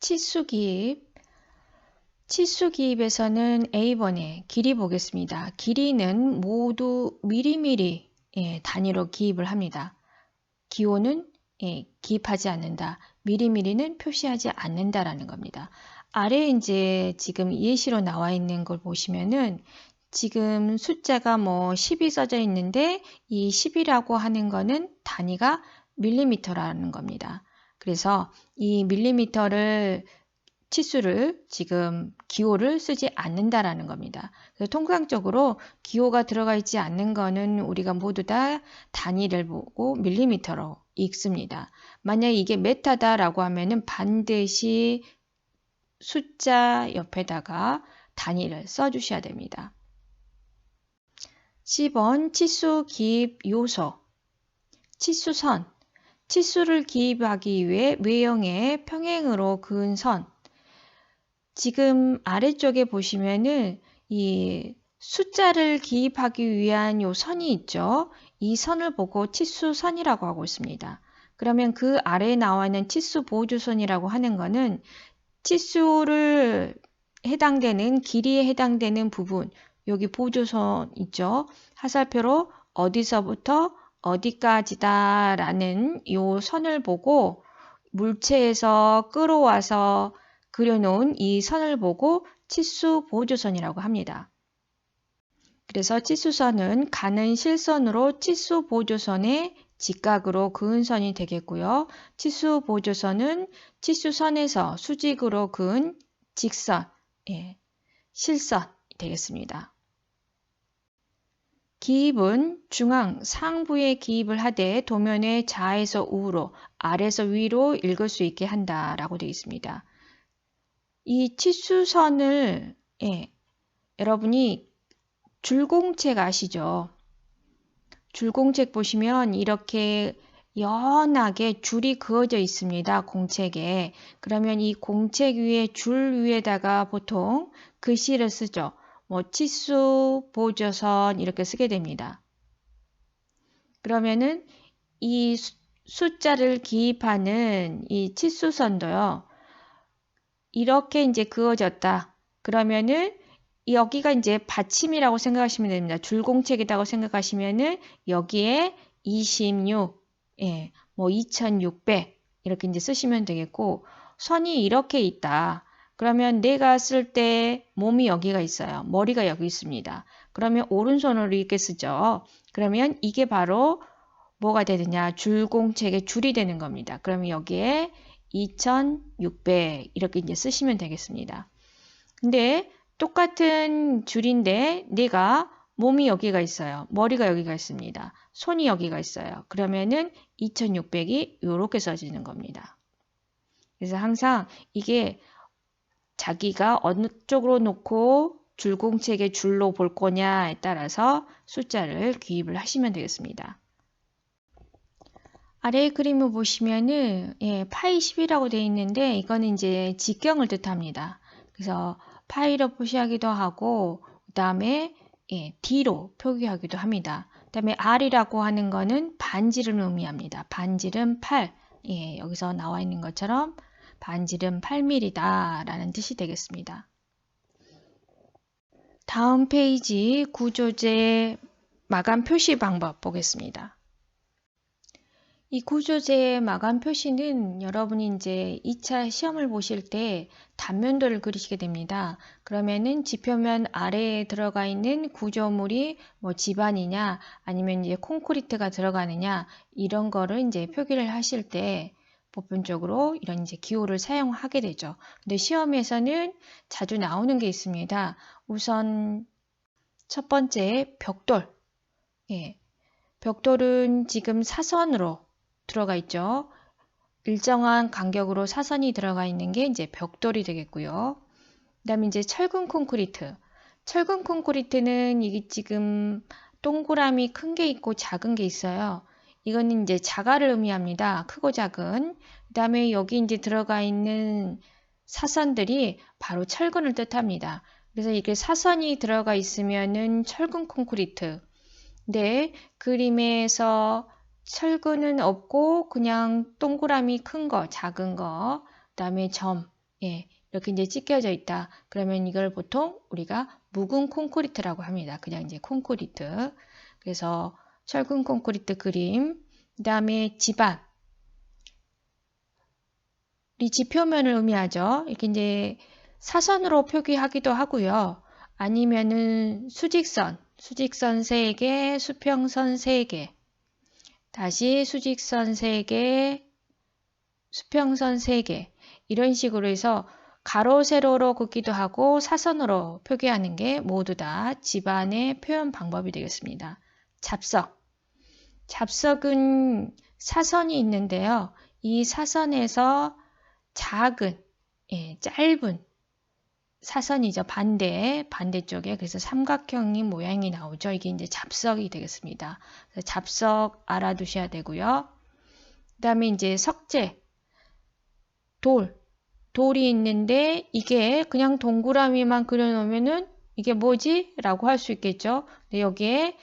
치수 기입. 치수 기입에서는 A번에 길이 보겠습니다. 길이는 모두 미리미리 단위로 기입을 합니다. 기호는 기입하지 않는다. 미리미리는 표시하지 않는다라는 겁니다. 아래에 이제 지금 예시로 나와 있는 걸 보시면은 지금 숫자가 뭐 10이 써져 있는데 이 10이라고 하는 거는 단위가 밀리미터라는 겁니다. 그래서 이 밀리미터를 치수를 지금 기호를 쓰지 않는다라는 겁니다. 그래서 통상적으로 기호가 들어가 있지 않는 거는 우리가 모두 다 단위를 보고 밀리미터로 읽습니다. 만약에 이게 메타다라고 하면은 반드시 숫자 옆에다가 단위를 써주셔야 됩니다. 10번 치수 기입 요소. 치수선. 치수를 기입하기 위해 외형의 평행으로 그은 선. 지금 아래쪽에 보시면은 이 숫자를 기입하기 위한 요 선이 있죠. 이 선을 보고 치수선이라고 하고 있습니다. 그러면 그 아래에 나와 있는 치수 보조선이라고 하는 거는 치수를 해당되는 길이에 해당되는 부분, 여기 보조선 있죠. 화살표로 어디서부터 어디까지다 라는 요 선을 보고 물체에서 끌어와서 그려놓은 이 선을 보고 치수 보조선이라고 합니다. 그래서 치수선은 가는 실선으로 치수 보조선의 직각으로 그은 선이 되겠고요. 치수 보조선은 치수선에서 수직으로 그은 직선, 실선이 되겠습니다. 기입은 중앙, 상부에 기입을 하되 도면의 좌에서 우로, 아래에서 위로 읽을 수 있게 한다라고 되어 있습니다. 이 치수선을 여러분이 줄공책 아시죠? 줄공책 보시면 이렇게 연하게 줄이 그어져 있습니다. 공책에. 그러면 이 공책 위에 줄 위에다가 보통 글씨를 쓰죠. 뭐 치수 보조선 이렇게 쓰게 됩니다. 그러면은 이 숫자를 기입하는 이 치수선도요. 이렇게 이제 그어졌다. 그러면은 여기가 이제 받침이라고 생각하시면 됩니다. 줄공책이라고 생각하시면은 여기에 26, 뭐 2600 이렇게 이제 쓰시면 되겠고 선이 이렇게 있다. 그러면 내가 쓸 때 몸이 여기가 있어요. 머리가 여기 있습니다. 그러면 오른손으로 이렇게 쓰죠. 그러면 이게 바로 뭐가 되느냐? 줄공책의 줄이 되는 겁니다. 그러면 여기에 2600 이렇게 이제 쓰시면 되겠습니다. 근데 똑같은 줄인데 내가 몸이 여기가 있어요. 머리가 여기가 있습니다. 손이 여기가 있어요. 그러면은 2600이 이렇게 써지는 겁니다. 그래서 항상 이게 자기가 어느 쪽으로 놓고 줄공책의 줄로 볼 거냐에 따라서 숫자를 기입을 하시면 되겠습니다. 아래 그림을 보시면은 파이 10이라고 되어 있는데 이거는 이제 직경을 뜻합니다. 그래서 파이로 표시하기도 하고 그 다음에 D로 표기하기도 합니다. 그 다음에 R이라고 하는 거는 반지름 의미합니다. 반지름 8. 여기서 나와 있는 것처럼 반지름 8mm다 라는 뜻이 되겠습니다. 다음 페이지 구조제 마감 표시 방법 보겠습니다. 이 구조제의 마감 표시는 여러분이 이제 2차 시험을 보실 때 단면도를 그리시게 됩니다. 그러면은 지표면 아래에 들어가 있는 구조물이 뭐 지반이냐 아니면 이제 콘크리트가 들어가느냐 이런 거를 이제 표기를 하실 때 보편적으로 이런 이제 기호를 사용하게 되죠. 근데 시험에서는 자주 나오는 게 있습니다. 우선 첫 번째 벽돌. 벽돌은 지금 사선으로 들어가 있죠. 일정한 간격으로 사선이 들어가 있는 게 이제 벽돌이 되겠고요. 그 다음에 이제 철근 콘크리트. 철근 콘크리트는 이게 지금 동그라미 큰 게 있고 작은 게 있어요. 이거는 이제 자가를 의미합니다. 크고 작은. 그 다음에 여기 이제 들어가 있는 사선들이 바로 철근을 뜻합니다. 그래서 이게 사선이 들어가 있으면은 철근 콘크리트. 네, 그림에서 철근은 없고 그냥 동그라미 큰 거, 작은 거, 그 다음에 점, 예, 이렇게 이제 찢겨져 있다. 그러면 이걸 보통 우리가 묵은 콘크리트라고 합니다. 그냥 이제 콘크리트. 그래서 철근 콘크리트 그림, 그 다음에 지반, 이 지표면을 의미하죠. 이렇게 이제 사선으로 표기하기도 하고요. 아니면은 수직선 3개, 수평선 3개, 다시 수직선 3개, 수평선 3개, 이런 식으로 해서 가로, 세로로 긋기도 하고 사선으로 표기하는 게 모두 다 지반의 표현 방법이 되겠습니다. 잡석. 잡석은 사선이 있는데요. 이 사선에서 작은, 짧은 사선이죠. 반대쪽에. 그래서 삼각형인 모양이 나오죠. 이게 이제 잡석이 되겠습니다. 그래서 잡석 알아두셔야 되고요. 그 다음에 이제 석재, 돌이 있는데 이게 그냥 동그라미만 그려놓으면은 이게 뭐지? 라고 할 수 있겠죠. 근데 여기에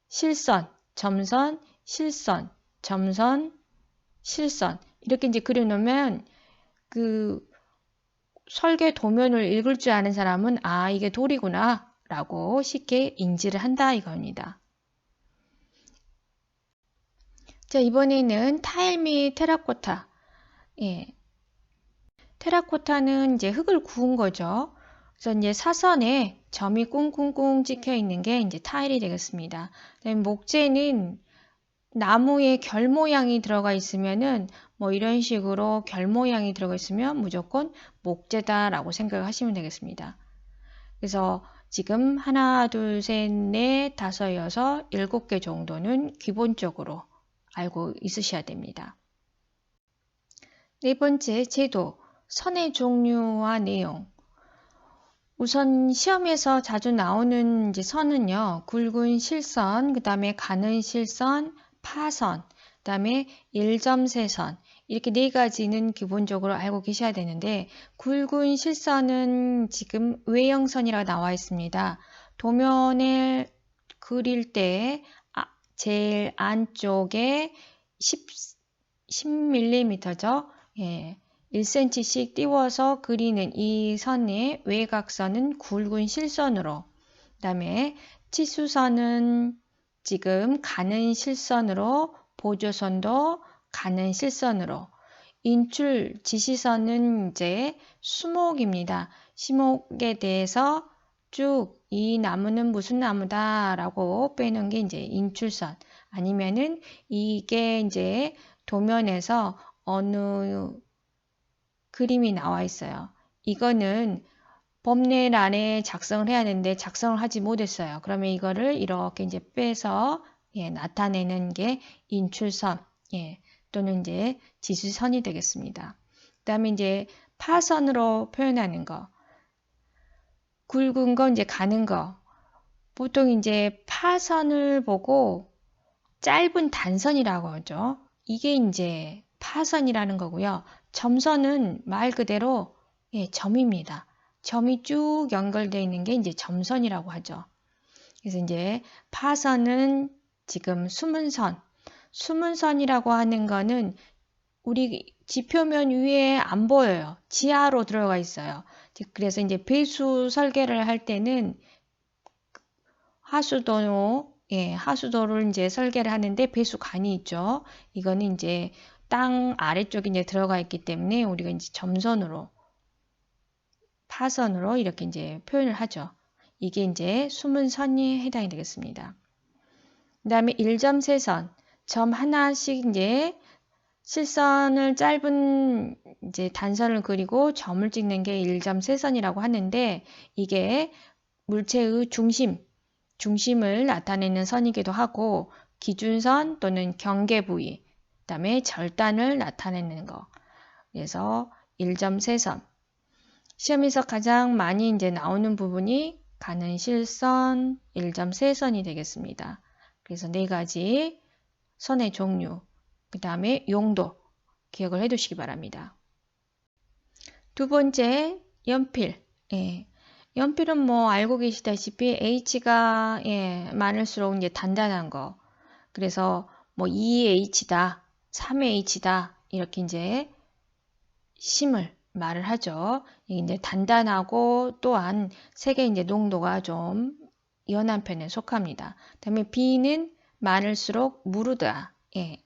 실선, 점선, 실선, 점선, 실선 이렇게 이제 그려놓으면 그 설계 도면을 읽을 줄 아는 사람은 아, 이게 돌이구나 라고 쉽게 인지를 한다 이겁니다. 자, 이번에는 타일 및 테라코타. 예. 테라코타는 이제 흙을 구운 거죠. 그래서 이제 사선에 점이 꽁꽁꽁 찍혀 있는 게 이제 타일이 되겠습니다. 그다음에 목재는 나무에 결 모양이 들어가 있으면은 뭐 이런 식으로 결 모양이 들어가 있으면 무조건 목재다라고 생각하시면 되겠습니다. 그래서 지금 하나, 둘, 셋, 넷, 다섯, 여섯, 7개 정도는 기본적으로 알고 있으셔야 됩니다. 네 번째, 제도, 선의 종류와 내용. 우선 시험에서 자주 나오는 이제 선은요, 굵은 실선, 그 다음에 가는 실선, 파선, 그 다음에 일점세선, 이렇게 4가지는 기본적으로 알고 계셔야 되는데, 굵은 실선은 지금 외형선이라고 나와 있습니다. 도면을 그릴 때 제일 안쪽에 10mm죠. 예. 1cm씩 띄워서 그리는 이 선의 외곽선은 굵은 실선으로, 그 다음에 치수선은 지금 가는 실선으로, 보조선도 가는 실선으로, 인출 지시선은 이제 수목입니다. 시목에 대해서 쭉 이 나무는 무슨 나무다 라고 빼는 게 이제 인출선, 아니면은 이게 이제 도면에서 어느 그림이 나와 있어요. 이거는 범례란에 작성을 해야 되는데 작성을 하지 못했어요. 그러면 이거를 이렇게 이제 빼서 나타내는 게 인출선, 또는 이제 지수선이 되겠습니다. 그 다음에 이제 파선으로 표현하는 거. 굵은 거 이제 가는 거. 보통 이제 파선을 보고 짧은 단선이라고 하죠. 이게 이제 파선이라는 거고요. 점선은 말 그대로 점입니다. 점이 쭉 연결되어 있는 게 이제 점선이라고 하죠. 그래서 이제 파선은 지금 수문선이라고 하는 거는 우리 지표면 위에 안 보여요. 지하로 들어가 있어요. 그래서 이제 배수 설계를 할 때는 하수도를 이제 설계를 하는데 배수관이 있죠. 이거는 이제 땅 아래쪽에 이제 들어가 있기 때문에 우리가 이제 점선으로, 파선으로 이렇게 이제 표현을 하죠. 이게 이제 수문선이 해당이 되겠습니다. 그 다음에 1점세선, 점 하나씩 이제 실선을 짧은 이제 단선을 그리고 점을 찍는 게 1점세선이라고 하는데 이게 물체의 중심을 나타내는 선이기도 하고 기준선 또는 경계 부위, 그 다음에 절단을 나타내는 거. 그래서 1점세선. 시험에서 가장 많이 이제 나오는 부분이 가는 실선, 1점세선이 되겠습니다. 그래서 4가지 선의 종류, 그 다음에 용도 기억을 해두시기 바랍니다. 두 번째, 연필. 연필은 뭐 알고 계시다시피 H가 많을수록 이제 단단한 거. 그래서 뭐 2H다, 3H다 이렇게 이제 심을 말을 하죠. 이게 이제 단단하고 또한 색의 이제 농도가 좀 연한 편에 속합니다. 그다음에 B는 많을수록 무르다. 예.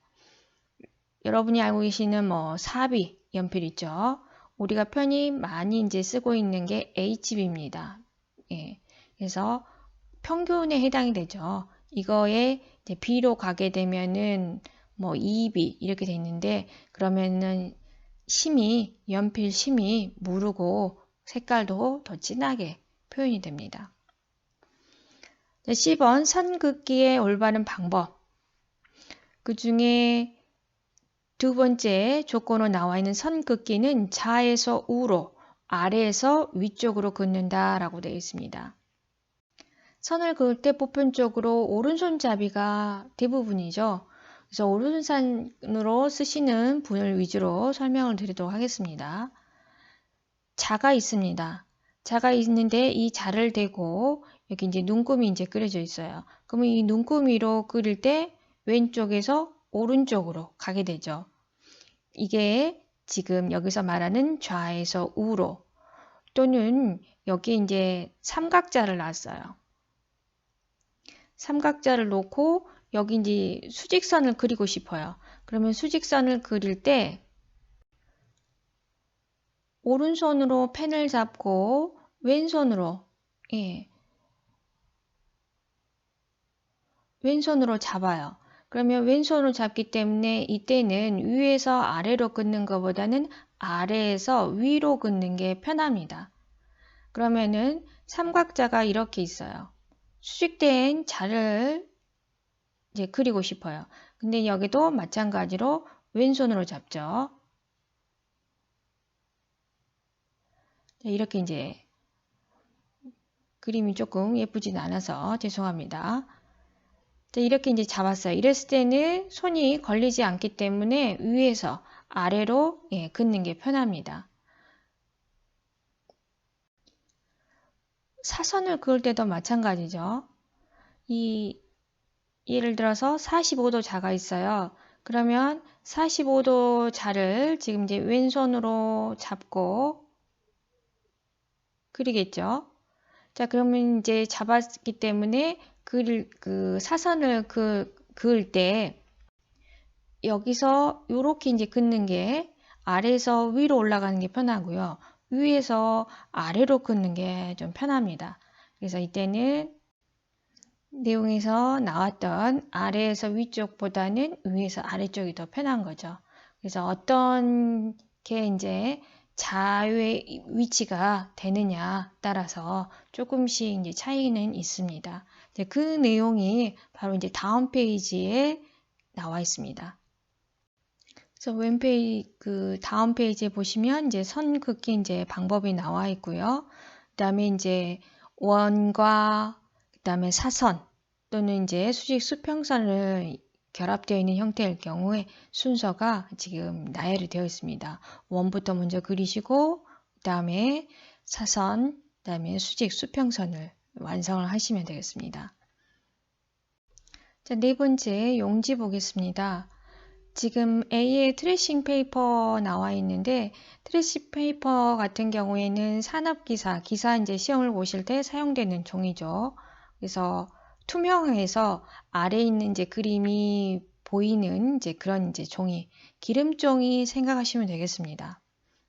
여러분이 알고 계시는 뭐 사비 연필 있죠. 우리가 편히 많이 이제 쓰고 있는 게 HB입니다. 예. 그래서 평균에 해당이 되죠. 이거에 이제 B로 가게 되면은 뭐 2B 이렇게 돼 있는데 그러면은 연필 심이 무르고 색깔도 더 진하게 표현이 됩니다. 10번 선 긋기의 올바른 방법. 그 중에 두 번째 조건으로 나와 있는 선 긋기는 좌에서 우로, 아래에서 위쪽으로 긋는다 라고 되어 있습니다. 선을 그을 때 보편적으로 오른손잡이가 대부분이죠. 그래서 오른손으로 쓰시는 분을 위주로 설명을 드리도록 하겠습니다. 자가 있습니다. 자가 있는데 이 자를 대고 여기 이제 눈금이 이제 그려져 있어요. 그러면 이 눈금이로 그릴 때 왼쪽에서 오른쪽으로 가게 되죠. 이게 지금 여기서 말하는 좌에서 우로 또는 여기 이제 삼각자를 놨어요. 삼각자를 놓고 여기 이제 수직선을 그리고 싶어요. 그러면 수직선을 그릴 때 오른손으로 펜을 잡고 왼손으로 왼손으로 잡아요. 그러면 왼손으로 잡기 때문에 이때는 위에서 아래로 긋는 것보다는 아래에서 위로 긋는 게 편합니다. 그러면은 삼각자가 이렇게 있어요. 수직된 자를 이제 그리고 싶어요. 근데 여기도 마찬가지로 왼손으로 잡죠. 이렇게 이제 그림이 조금 예쁘진 않아서 죄송합니다. 이렇게 이제 잡았어요. 이랬을 때는 손이 걸리지 않기 때문에 위에서 아래로 긋는 게 편합니다. 사선을 그을 때도 마찬가지죠. 예를 들어서 45도 자가 있어요. 그러면 45도 자를 지금 이제 왼손으로 잡고 그리겠죠. 자, 그러면 이제 잡았기 때문에 그 사선을 그을 때 여기서 이렇게 이제 긋는 게 아래에서 위로 올라가는 게 편하고요. 위에서 아래로 긋는 게 좀 편합니다. 그래서 이때는 내용에서 나왔던 아래에서 위쪽보다는 위에서 아래쪽이 더 편한 거죠. 그래서 어떤 게 이제 자유의 위치가 되느냐 따라서 조금씩 이제 차이는 있습니다. 이제 그 내용이 바로 이제 다음 페이지에 나와 있습니다. 그래서 그 다음 페이지에 보시면 이제 선 긋기 이제 방법이 나와 있고요. 그다음에 이제 원과 그다음에 사선 또는 이제 수직 수평선을 결합되어 있는 형태일 경우에 순서가 지금 나열이 되어 있습니다. 원부터 먼저 그리시고 그다음에 사선, 그다음에 수직 수평선을 완성을 하시면 되겠습니다. 자, 네 번째 용지 보겠습니다. 지금 A의 트레싱 페이퍼 나와 있는데 트레싱 페이퍼 같은 경우에는 산업기사, 기사 이제 시험을 보실 때 사용되는 종이죠. 그래서 투명해서 아래에 있는 이제 그림이 보이는 이제 그런 이제 종이, 기름종이 생각하시면 되겠습니다.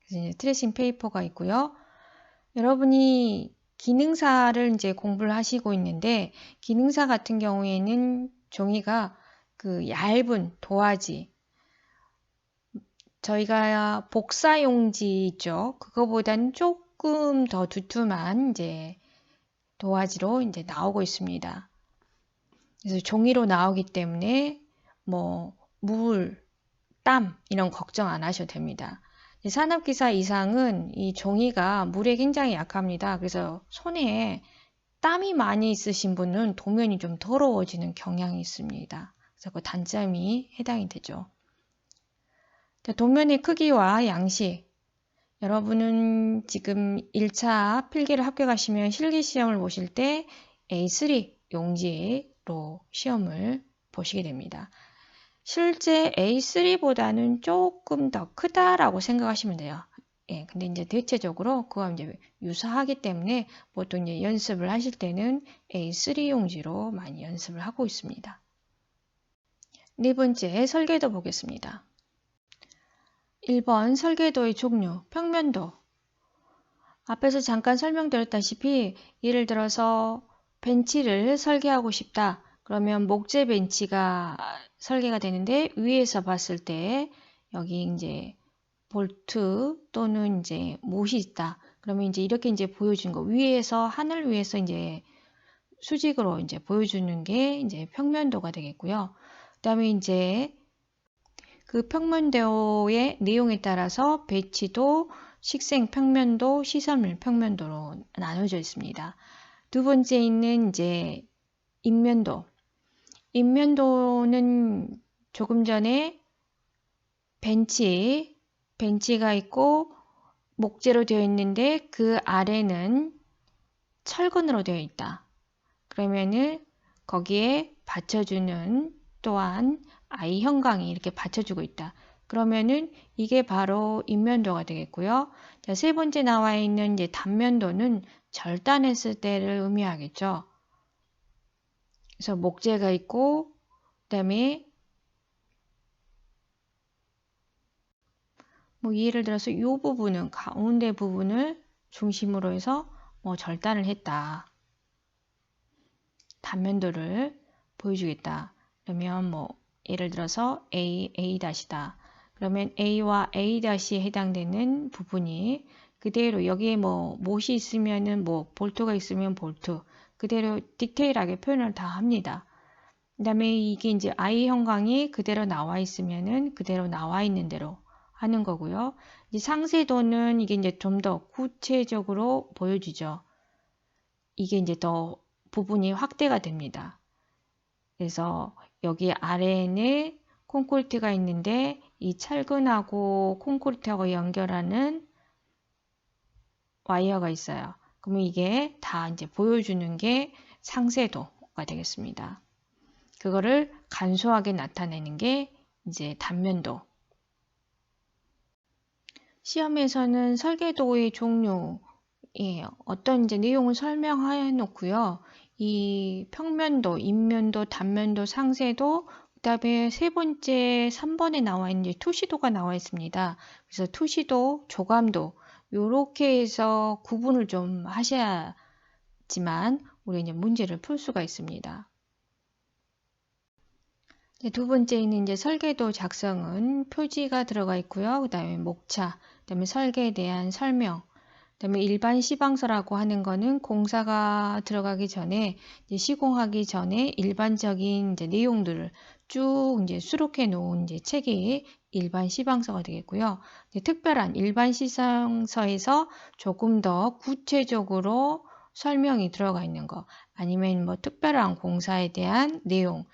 그래서 이제 트레싱 페이퍼가 있고요. 여러분이 기능사를 이제 공부를 하시고 있는데 기능사 같은 경우에는 종이가 그 얇은 도화지 저희가 복사용지 있죠. 그거보다는 조금 더 두툼한 이제 도화지로 이제 나오고 있습니다. 그래서 종이로 나오기 때문에 뭐 물, 땀 이런 걱정 안 하셔도 됩니다. 산업기사 이상은 이 종이가 물에 굉장히 약합니다. 그래서 손에 땀이 많이 있으신 분은 도면이 좀 더러워지는 경향이 있습니다. 그래서 그 단점이 해당이 되죠. 도면의 크기와 양식. 여러분은 지금 1차 필기를 합격하시면 실기시험을 보실 때 A3 용지로 시험을 보시게 됩니다. 실제 A3보다는 조금 더 크다라고 생각하시면 돼요. 예, 근데 이제 대체적으로 그와 이제 유사하기 때문에 보통 이제 연습을 하실 때는 A3 용지로 많이 연습을 하고 있습니다. 네 번째, 설계도 보겠습니다. 1번 설계도의 종류, 평면도. 앞에서 잠깐 설명드렸다시피 예를 들어서 벤치를 설계하고 싶다. 그러면 목재 벤치가 설계가 되는데 위에서 봤을 때 여기 이제 볼트 또는 이제 못이 있다. 그러면 이제 이렇게 이제 보여준 거 위에서 하늘 위에서 이제 수직으로 이제 보여주는 게 이제 평면도가 되겠고요. 그다음에 이제 그 평면도의 내용에 따라서 배치도, 식생 평면도, 시설물 평면도로 나눠져 있습니다. 두 번째 있는 이제 인면도. 인면도는 조금 전에 벤치가 있고 목재로 되어 있는데 그 아래는 철근으로 되어 있다. 그러면은 거기에 받쳐주는 또한 I 형광이 이렇게 받쳐주고 있다. 그러면은 이게 바로 인면도가 되겠고요. 자, 세 번째 나와 있는 이제 단면도는 절단했을 때를 의미하겠죠. 그래서 목재가 있고 그다음에 뭐 예를 들어서 이 부분은 가운데 부분을 중심으로 해서 뭐 절단을 했다. 단면도를 보여주겠다. 그러면 뭐 예를 들어서 A-다. 그러면 A와 A-에 해당되는 부분이 그대로 여기에 뭐 못이 있으면은 뭐 볼트가 있으면 볼트 그대로 디테일하게 표현을 다 합니다. 그 다음에 이게 이제 I 형광이 그대로 나와 있으면은 그대로 나와 있는 대로 하는 거고요. 이제 상세도는 이게 이제 좀 더 구체적으로 보여주죠. 이게 이제 더 부분이 확대가 됩니다. 그래서 여기 아래에는 콘크리트가 있는데 이 철근하고 콘크리트하고 연결하는 와이어가 있어요. 그러면 이게 다 이제 보여주는 게 상세도가 되겠습니다. 그거를 간소하게 나타내는 게 이제 단면도. 시험에서는 설계도의 종류, 어떤 이제 내용을 설명해 놓고요. 이 평면도, 인면도, 단면도, 상세도, 그다음에 세 번째 3번에 나와 있는 이제 투시도가 나와 있습니다. 그래서 투시도, 조감도 요렇게 해서 구분을 좀 하셔야지만 우리 이제 문제를 풀 수가 있습니다. 두 번째는 이제 설계도 작성은 표지가 들어가 있고요. 그다음에 목차, 그다음에 설계에 대한 설명, 그다음에 일반 시방서라고 하는 거는 공사가 들어가기 전에 이제 시공하기 전에 일반적인 이제 내용들을 쭉 이제 수록해 놓은 이제 책이 일반 시방서가 되겠고요. 특별한 일반 시방서에서 조금 더 구체적으로 설명이 들어가 있는 거, 아니면 뭐 특별한 공사에 대한 내용,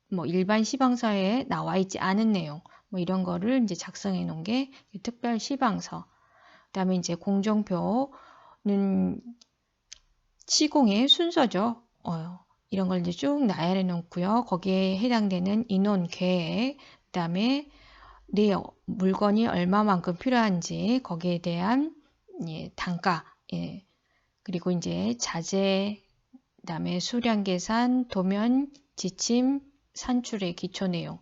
뭐 일반 시방서에 나와 있지 않은 내용, 뭐 이런 거를 이제 작성해 놓은 게 특별 시방서. 그다음에 이제 공정표는 시공의 순서죠. 이런 걸 이제 쭉 나열해 놓고요. 거기에 해당되는 인원 계획, 그다음에 내용, 물건이 얼마만큼 필요한지 거기에 대한 단가, 그리고 이제 자재, 그다음에 수량 계산, 도면, 지침, 산출의 기초 내용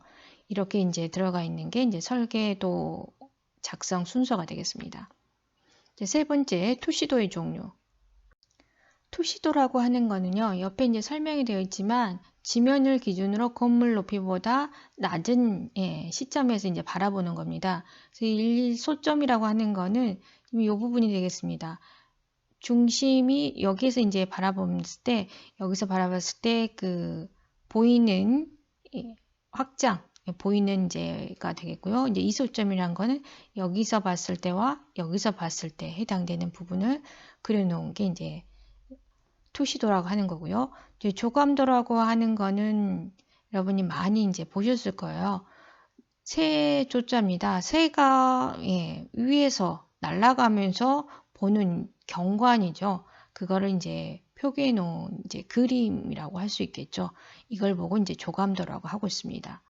이렇게 이제 들어가 있는 게 이제 설계도 작성 순서가 되겠습니다. 세 번째, 투시도의 종류. 투시도라고 하는 거는요, 옆에 이제 설명이 되어 있지만, 지면을 기준으로 건물 높이보다 낮은 시점에서 이제 바라보는 겁니다. 그래서 일소점이라고 하는 거는 이 부분이 되겠습니다. 중심이 여기서 이제 바라봤을 때, 여기서 바라봤을 때 그 보이는 확장, 보이는 이제가 되겠고요. 이제 이소점이란 거는 여기서 봤을 때와 여기서 봤을 때 해당되는 부분을 그려놓은 게 이제 투시도라고 하는 거고요. 이제 조감도라고 하는 거는 여러분이 많이 이제 보셨을 거예요. 새 조자입니다. 새가 위에서 날아가면서 보는 경관이죠. 그거를 이제 표기해 놓은 이제 그림이라고 할 수 있겠죠. 이걸 보고 이제 조감도라고 하고 있습니다.